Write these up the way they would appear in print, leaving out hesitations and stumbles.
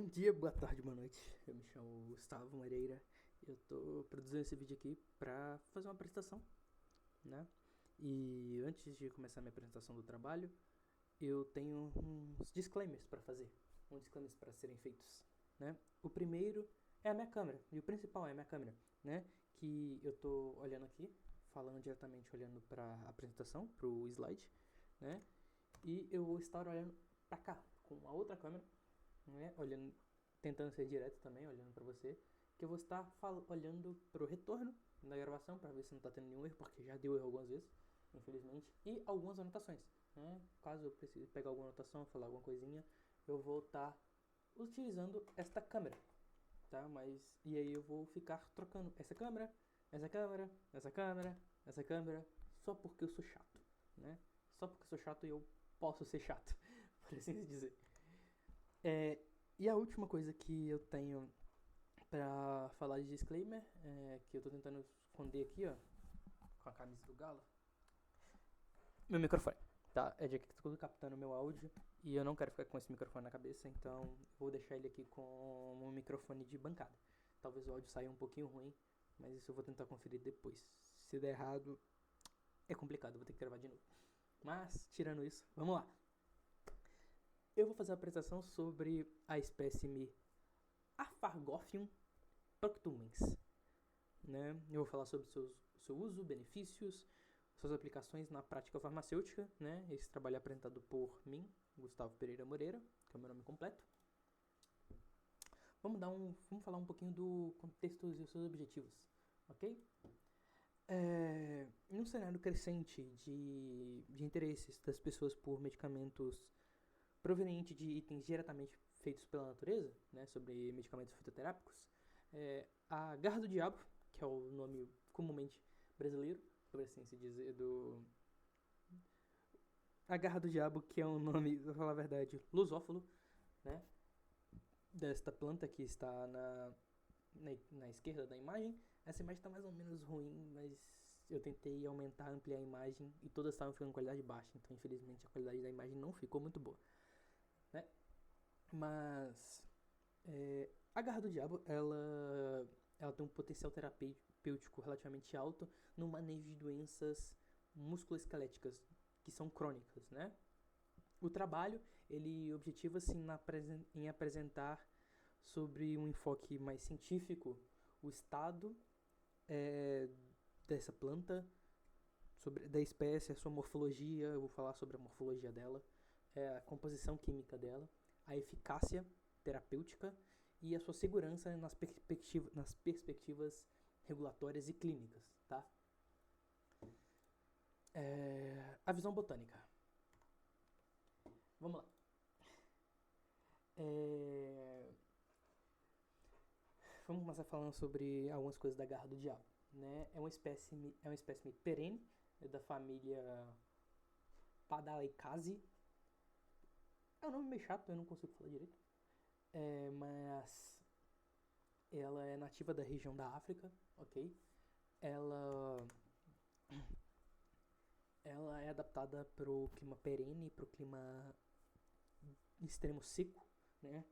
Bom dia, boa tarde, boa noite. Eu me chamo Gustavo Moreira. Eu tô produzindo esse vídeo aqui pra fazer uma apresentação, né? E antes de começar a minha apresentação do trabalho, eu tenho uns disclaimers pra fazer, uns disclaimers para serem feitos, né? O primeiro é a minha câmera, e o principal é a minha câmera, né? Que eu tô olhando aqui, falando diretamente olhando pra apresentação, pro slide, né? E eu vou estar olhando pra cá, com a outra câmera, né? Olhando, tentando ser direto também, olhando para você, que eu vou estar olhando pro retorno da gravação para ver se não tá tendo nenhum erro, porque já deu erro algumas vezes, infelizmente, e algumas anotações, né? Caso eu precise pegar alguma anotação, falar alguma coisinha, eu vou estar utilizando esta câmera, tá? Mas e aí eu vou ficar trocando essa câmera, essa câmera, essa câmera, essa câmera, só porque eu sou chato, né? Só porque eu sou chato e eu posso ser chato, por assim dizer. E a última coisa que eu tenho pra falar de disclaimer, que eu tô tentando esconder aqui, ó, com a camisa do Galo, meu microfone, tá? É de que eu tô captando meu áudio e eu não quero ficar com esse microfone na cabeça, então vou deixar ele aqui com um microfone de bancada. Talvez o áudio saia um pouquinho ruim, mas isso eu vou tentar conferir depois. Se der errado, é complicado, vou ter que gravar de novo. Mas, tirando isso, vamos lá. Eu vou fazer uma apresentação sobre a espécime Aphargophium proctumens, né? Eu vou falar sobre seu uso, benefícios, suas aplicações na prática farmacêutica, né? Esse trabalho é apresentado por mim, Gustavo Pereira Moreira, que é o meu nome completo. Vamos falar um pouquinho do contexto e os seus objetivos, ok? Em um cenário crescente de interesses das pessoas por medicamentos provenientes de itens diretamente feitos pela natureza, né, sobre medicamentos fitoterápicos, a Garra do Diabo, que é o nome comumente brasileiro, por assim se dizer, a Garra do Diabo, que é um nome, pra falar a verdade, lusófilo, né, desta planta que está na esquerda da imagem. Essa imagem está mais ou menos ruim, mas eu tentei aumentar, ampliar a imagem e todas estavam ficando com qualidade baixa, então infelizmente a qualidade da imagem não ficou muito boa, né? Mas a Garra do Diabo, ela tem um potencial terapêutico relativamente alto no manejo de doenças musculoesqueléticas que são crônicas, né? O trabalho, ele objetiva-se em apresentar sobre um enfoque mais científico o estado é, dessa planta, da espécie, a sua morfologia, eu vou falar sobre a morfologia dela, a composição química dela, a eficácia terapêutica e a sua segurança nas perspectivas regulatórias e clínicas, tá? A visão botânica. Vamos lá. Vamos começar falando sobre algumas coisas da garra do diabo, né? É uma espécime perene, da família Padalekazi. É um nome meio chato, eu não consigo falar direito. Mas ela é nativa da região da África, ok? Ela é adaptada para o clima perene, para o clima extremo seco, né?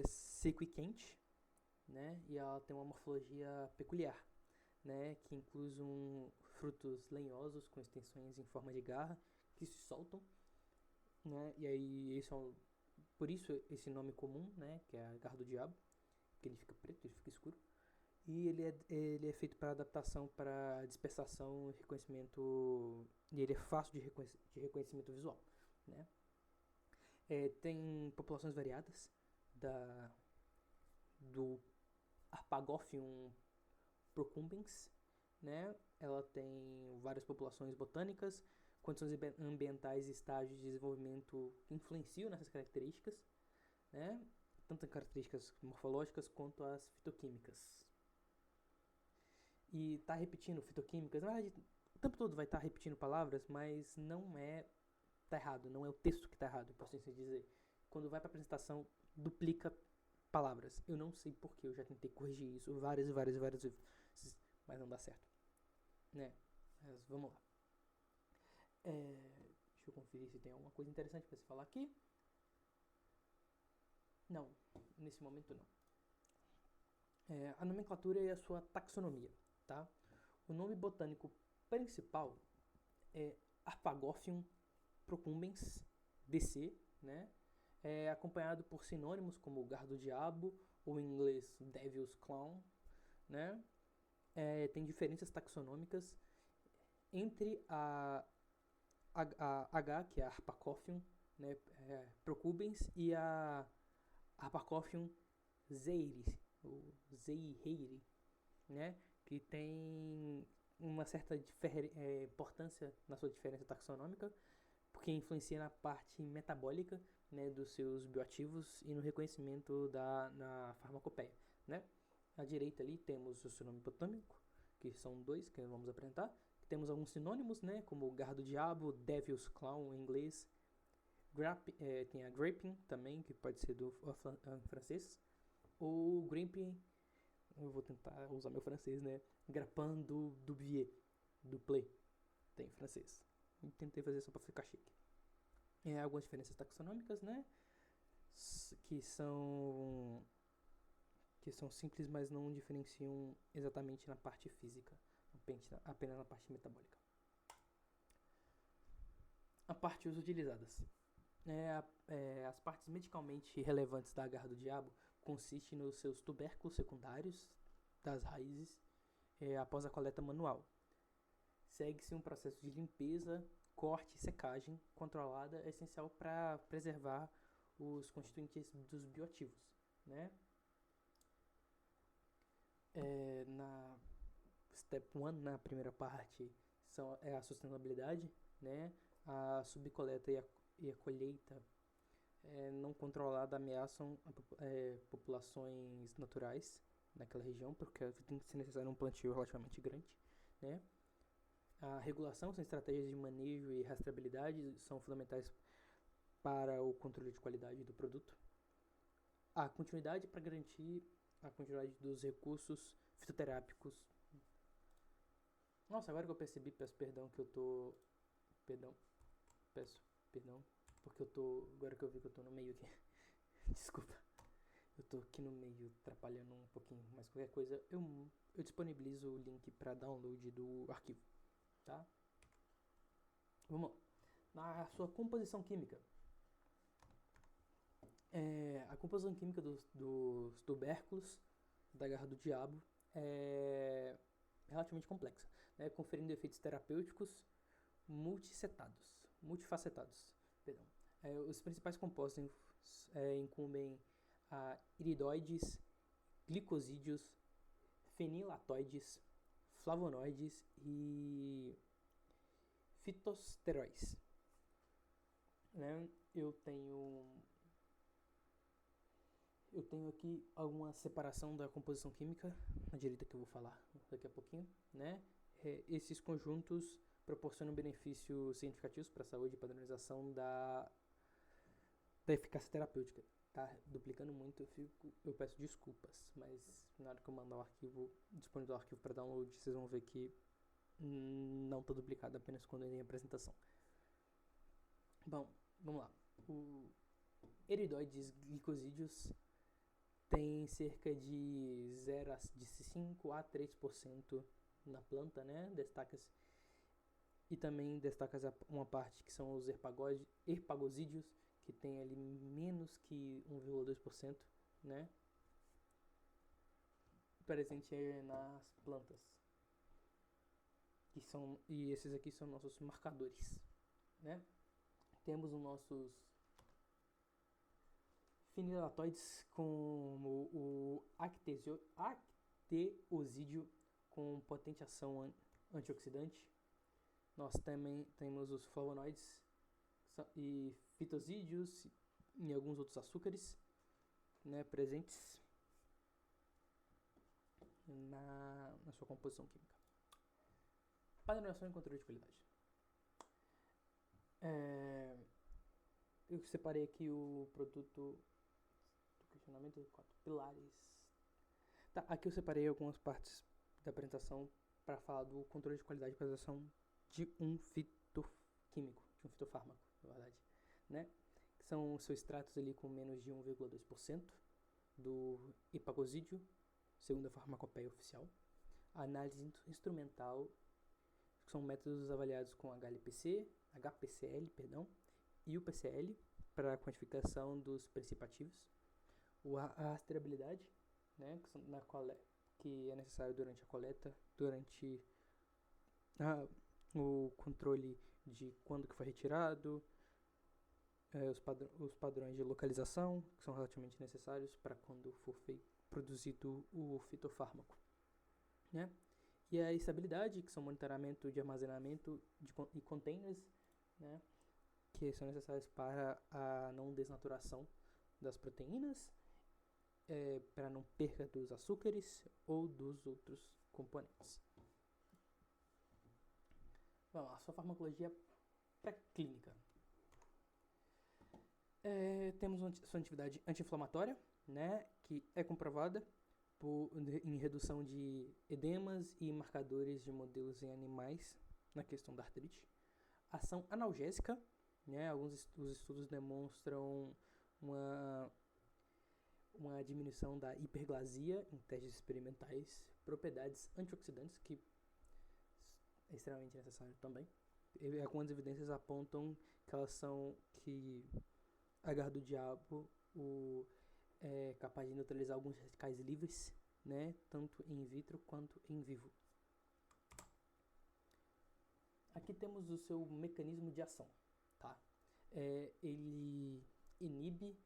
Seco e quente, né? E ela tem uma morfologia peculiar, né? Que inclui frutos lenhosos com extensões em forma de garra que se soltam, né? E aí por isso esse nome comum, né? Que é a garra do diabo, que ele fica preto, ele fica escuro. E ele é feito para adaptação, para dispersação e reconhecimento. E ele é fácil de reconhecimento visual, né? Tem populações variadas do Arpagophyum procumbens, né? Ela tem várias populações botânicas, condições ambientais e estágios de desenvolvimento que influenciam nessas características, né? Tanto as características morfológicas quanto as fitoquímicas. E tá repetindo fitoquímicas, na verdade, o tempo todo vai estar repetindo palavras, mas não é. Tá errado, não é o texto que tá errado, posso assim dizer. Quando vai pra apresentação, duplica palavras. Eu não sei porquê, eu já tentei corrigir isso várias e várias e várias vezes, mas não dá certo, né? Mas vamos lá. Deixa eu conferir se tem alguma coisa interessante pra se falar aqui. Não, nesse momento não. A nomenclatura e a sua taxonomia, tá? O nome botânico principal é Arpagophyum procumbens, DC, né? Acompanhado por sinônimos como garra do diabo, ou em inglês Devil's Clown, né? Tem diferenças taxonômicas entre a H, que é a Arpagophyum, né? Procumbens, e a Arpagophyum zeiri, ou zeiheri, né? Que tem uma certa importância na sua diferença taxonômica, porque influencia na parte metabólica, né, dos seus bioativos e no reconhecimento na farmacopeia, né? À direita ali temos o seu nome botânico, que são dois que vamos apresentar. Temos alguns sinônimos, né, como garra do diabo, Devil's Clown em inglês. Tem a graping também, que pode ser do francês. Ou grimping, eu vou tentar usar meu francês, né? Grappin du Dubier, duplé, tem em francês. Tentei fazer só para ficar chique. Algumas diferenças taxonômicas, né? Que são simples, mas não diferenciam exatamente na parte física, apenas na parte metabólica. A partes utilizadas. As partes medicalmente relevantes da garra do diabo consistem nos seus tubérculos secundários das raízes após a coleta manual. Segue-se um processo de limpeza, corte e secagem controlada, essencial para preservar os constituintes dos bioativos, né? Na Step 1, na primeira parte, é a sustentabilidade, né? A subcoleta e a colheita não controlada ameaçam populações naturais naquela região, porque tem que ser necessário um plantio relativamente grande, né? A regulação são estratégias de manejo e rastreabilidade, são fundamentais para o controle de qualidade do produto. A continuidade para garantir a continuidade dos recursos fitoterápicos. Nossa, agora que eu percebi, peço perdão que eu tô... Peço perdão, porque agora que eu vi que eu tô no meio aqui. Desculpa. Eu tô aqui no meio, atrapalhando um pouquinho, mas qualquer coisa eu disponibilizo o link para download do arquivo, tá? Vamos lá. Na sua composição química. A composição química dos tubérculos da garra do diabo é relativamente complexa, né? Conferindo efeitos terapêuticos multifacetados. Perdão. Os principais compostos incumbem a iridoides, glicosídeos, fenilatóides, flavonoides e fitosteróis, né? Eu tenho aqui alguma separação da composição química na direita que eu vou falar daqui a pouquinho, né? Esses conjuntos proporcionam benefícios significativos para a saúde e padronização da eficácia terapêutica. Tá duplicando muito, eu peço desculpas, mas na hora que eu mandar o arquivo, disponibilizar o arquivo para download, vocês vão ver que não está duplicado, apenas quando em apresentação. Bom, vamos lá. O eridoides glicosídeos tem cerca de 5 a 3% na planta, né? E também destaca uma parte que são os herpagosídeos, que tem ali menos que 1,2%, né? Presente nas plantas. E esses aqui são nossos marcadores, né? Temos os nossos fenilatóides como o acteosídeo com potente ação antioxidante. Nós também temos os flavonoides e fitosídeos e alguns outros açúcares, né, presentes na sua composição química. Padronização e controle de qualidade. Eu separei aqui o produto do questionamento 4 pilares. Tá, aqui eu separei algumas partes da apresentação para falar do controle de qualidade e padronização de um fitoquímico, de um fitofármaco, na verdade, né? Que são seus extratos ali com menos de 1,2% do hipagosídeo, segundo a farmacopeia oficial. A análise instrumental, que são métodos avaliados com HPCL, e o PCL, para a quantificação dos principativos. A rastreabilidade, né, que é necessário durante a coleta, durante o controle de quando que foi retirado, os padrões de localização, que são relativamente necessários para quando for produzido o fitofármaco, né? E a estabilidade, que são monitoramento de armazenamento e containers, né, que são necessários para a não desnaturação das proteínas, para não perca dos açúcares ou dos outros componentes. Vamos lá, sua farmacologia pré-clínica. Temos sua atividade anti-inflamatória, né, que é comprovada em redução de edemas e marcadores de modelos em animais na questão da artrite. Ação analgésica, né, alguns estudos demonstram uma diminuição da hiperglasia em testes experimentais, propriedades antioxidantes, que é extremamente necessário também. Algumas evidências apontam que a garra do diabo é capaz de neutralizar alguns radicais livres, né, tanto in vitro quanto em vivo. Aqui temos o seu mecanismo de ação, tá? Ele inibe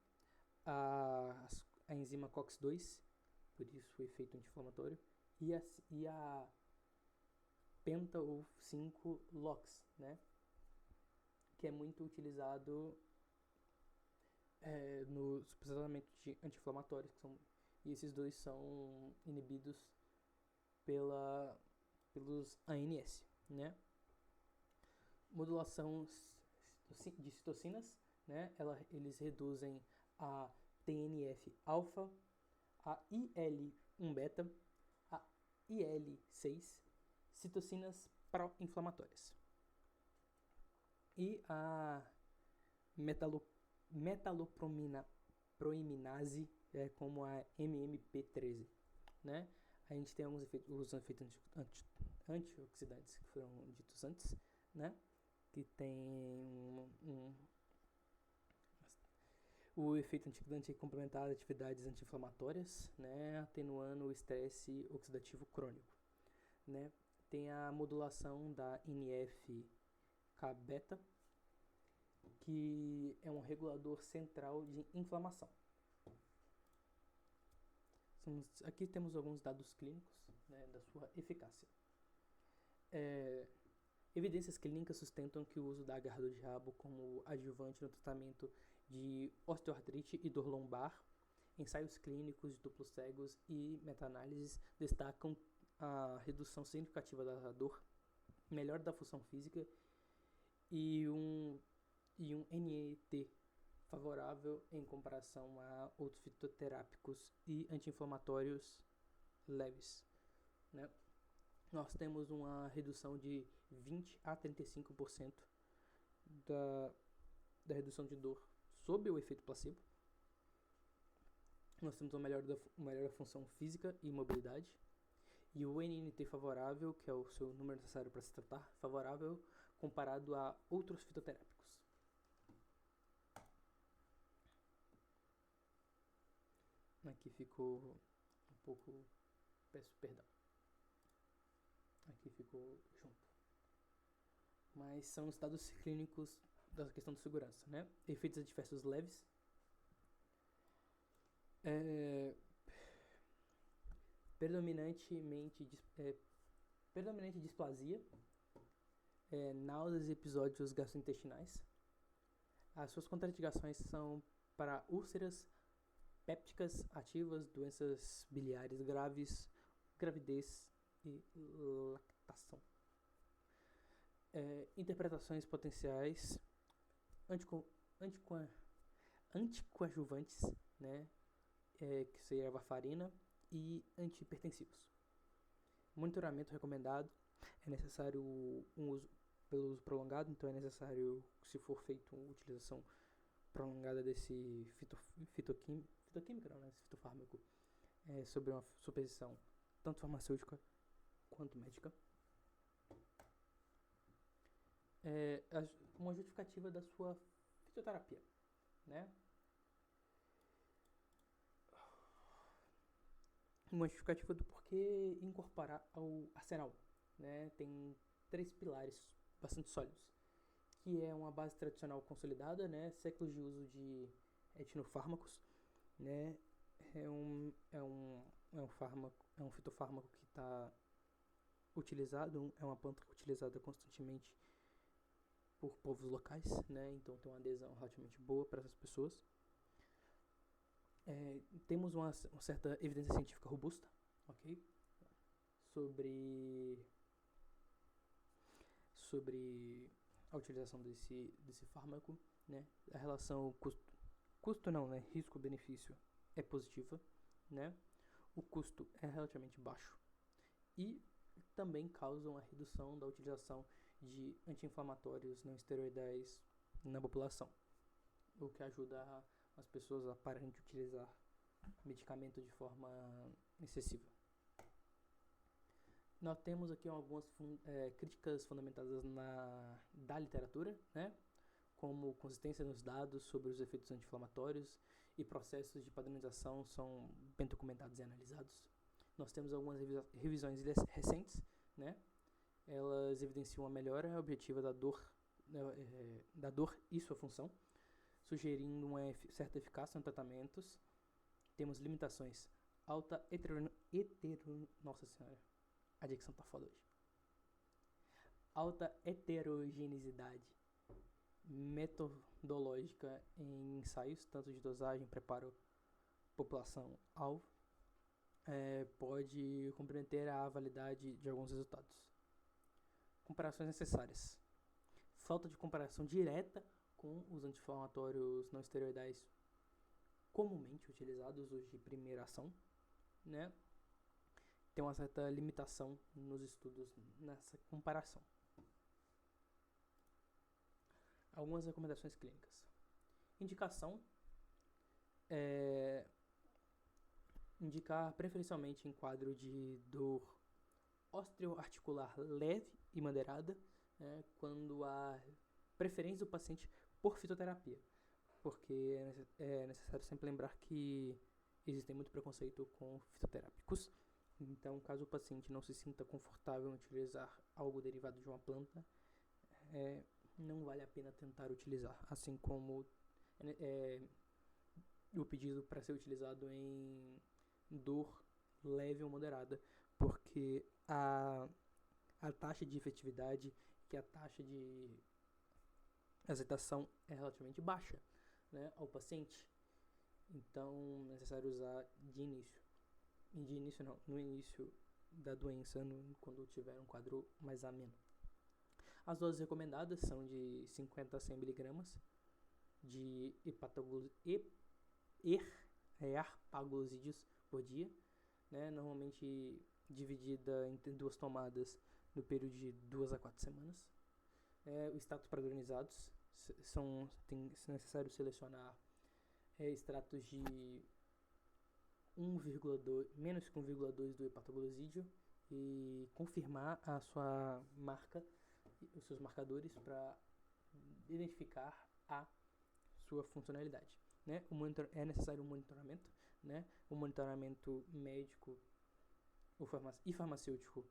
a enzima COX-2, por isso o efeito anti-inflamatório, e a penta ou 5-LOX, né, que é muito utilizado nos processamentos anti-inflamatórios, e esses dois são inibidos pelos ANS, né? Modulação de citocinas, né? Eles reduzem a TNF-alfa, a IL-1-beta, a IL-6, citocinas pró-inflamatórias. E a metaloprominase, como a MMP13, né? A gente tem alguns efeitos antioxidantes que foram ditos antes, né? Que tem o efeito antioxidante complementar a atividades anti-inflamatórias, né? Atenuando o estresse oxidativo crônico, né? Tem a modulação da NF-κ-beta, que é um regulador central de inflamação. Aqui temos alguns dados clínicos, né, da sua eficácia. Evidências clínicas sustentam que o uso da garra do diabo como adjuvante no tratamento de osteoartrite e dor lombar, ensaios clínicos de duplos cegos e meta-análises destacam a redução significativa da dor, melhora da função física e um NET favorável em comparação a outros fitoterápicos e anti-inflamatórios leves, né? Nós temos uma redução de 20 a 35% da redução de dor sob o efeito placebo. Nós temos uma melhora da função física e mobilidade. E o NNT favorável, que é o seu número necessário para se tratar, favorável comparado a outros fitoterápicos. Aqui ficou um pouco... Peço perdão. Aqui ficou junto. Mas são os dados clínicos da questão de segurança, né? Efeitos adversos leves. Predominante displasia, náuseas e episódios gastrointestinais. As suas contraindicações são para úlceras pépticas ativas, doenças biliares graves, gravidez e lactação. Interpretações potenciais anticoagulantes, né, que seria a varfarina, e antihipertensivos. Monitoramento recomendado. É necessário um uso pelo uso prolongado, então é necessário, se for feita uma utilização prolongada desse fitoquímica, não, né, esse fitofármaco, sobre uma suposição tanto farmacêutica quanto médica. Uma justificativa da sua fitoterapia, né? Uma justificativa do porquê incorporar ao arsenal, né? Tem 3 pilares bastante sólidos, que é uma base tradicional consolidada, né? Séculos de uso de etnofármacos, né? É um fitofármaco que está utilizado, é uma planta utilizada constantemente por povos locais, né? Então tem uma adesão relativamente boa para essas pessoas. Temos uma certa evidência científica robusta, ok? Sobre a utilização desse fármaco, né? A relação custo não, né? Risco-benefício é positiva, né? O custo é relativamente baixo e também causam a redução da utilização de anti-inflamatórios não esteroidais na população, o que ajuda as pessoas a pararem de utilizar medicamento de forma excessiva. Nós temos aqui algumas críticas fundamentadas da literatura, né? Como consistência nos dados sobre os efeitos anti-inflamatórios e processos de padronização são bem documentados e analisados. Nós temos algumas revisões recentes, né? Elas evidenciam a melhora objetiva da dor e sua função, sugerindo uma certa eficácia em tratamentos. Temos limitações, nossa senhora, a dicção tá foda hoje. Alta heterogeneidade metodológica em ensaios, tanto de dosagem, preparo, população-alvo, pode comprometer a validade de alguns resultados. Comparações necessárias. Falta de comparação direta com os anti-inflamatórios não esteroidais comumente utilizados, os de primeira ação, né? Tem uma certa limitação nos estudos nessa comparação. Algumas recomendações clínicas. Indicação: indicar preferencialmente em quadro de dor osteoarticular leve e moderada, né, quando há preferência do paciente por fitoterapia, porque é necessário sempre lembrar que existe muito preconceito com fitoterápicos. Então, caso o paciente não se sinta confortável em utilizar algo derivado de uma planta, não vale a pena tentar utilizar, assim como o pedido para ser utilizado em dor leve ou moderada, porque a taxa de efetividade e a taxa de aceitação é relativamente baixa, né, ao paciente. Então, é necessário usar de início. No início da doença, quando tiver um quadro mais ameno. As doses recomendadas são de 50 a 100 mg de arpagolosídeos por dia, né, normalmente dividida em 2 tomadas no período de 2 a 4 semanas. Os extratos padronizados é necessário selecionar extratos de menos que 1,2 do hepatoglicídio e confirmar a sua marca, os seus marcadores, para identificar a sua funcionalidade, né? É necessário um monitoramento, né? Um monitoramento médico e farmacêutico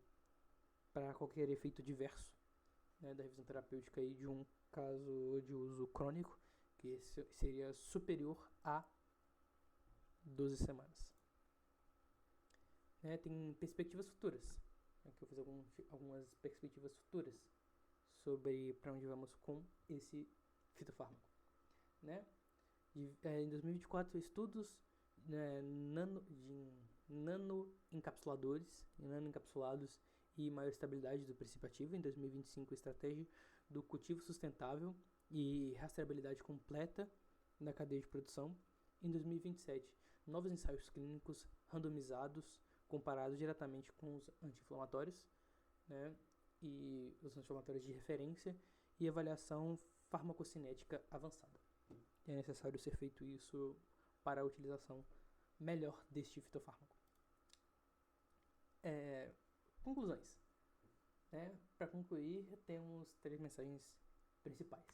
para qualquer efeito diverso, né, da revisão terapêutica e de um caso de uso crônico, que seria superior a 12 semanas. Tem perspectivas futuras. Aqui eu vou fazer algumas perspectivas futuras sobre para onde vamos com esse fitofármaco, né? Em 2024, estudos, né, nanoencapsulados e maior estabilidade do princípio ativo. Em 2025, estratégia do cultivo sustentável e rastreabilidade completa na cadeia de produção. Em 2027, novos ensaios clínicos randomizados comparados diretamente com os anti-inflamatórios, né, e os anti-inflamatórios de referência e avaliação farmacocinética avançada. É necessário ser feito isso para a utilização melhor deste fitofármaco. Conclusões. Para concluir, temos 3 mensagens principais.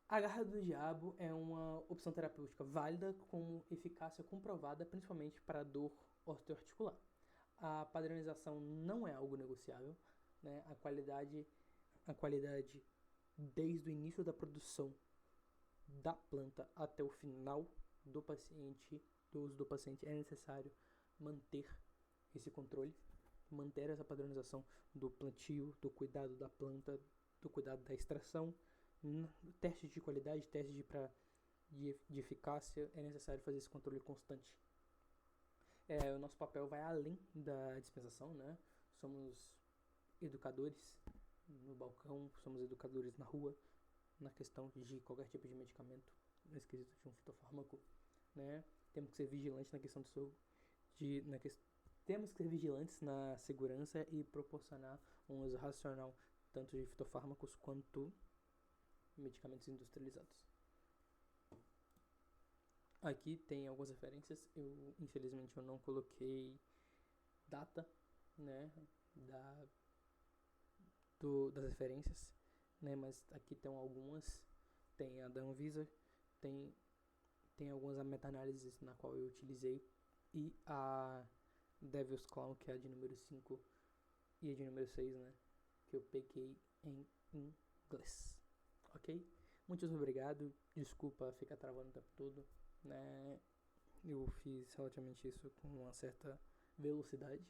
A garra do diabo é uma opção terapêutica válida com eficácia comprovada, principalmente para dor osteoarticular. A padronização não é algo negociável, né? A qualidade desde o início da produção da planta até o final do uso do paciente, é necessário manter esse controle, manter essa padronização do plantio, do cuidado da planta, do cuidado da extração, testes de qualidade, testes de eficácia. É necessário fazer esse controle constante. O nosso papel vai além da dispensação, né? Somos educadores no balcão, somos educadores na rua, na questão de qualquer tipo de medicamento, no esquisito de um fitofármaco, né? Temos que ser vigilantes na questão temos que ser vigilantes na segurança e proporcionar um uso racional tanto de fitofármacos quanto medicamentos industrializados. Aqui tem algumas referências. Infelizmente eu não coloquei data, né, das referências, né, mas aqui tem algumas. Tem a da Anvisa, tem algumas meta-análises na qual eu utilizei, e a Devil's Clown, que é a de número 5 e a de número 6, né, que eu peguei em inglês. Ok? Muito obrigado. Desculpa ficar travando o tempo todo, né? Eu fiz relativamente isso com uma certa velocidade,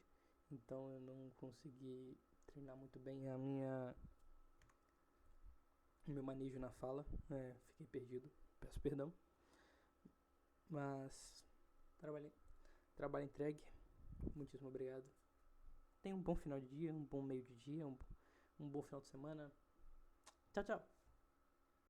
então eu não consegui treinar muito bem meu manejo na fala, fiquei perdido, peço perdão, mas trabalho entregue. Muitíssimo obrigado. Tenha um bom final de dia, um bom meio de dia, um bom final de semana. Tchau, tchau.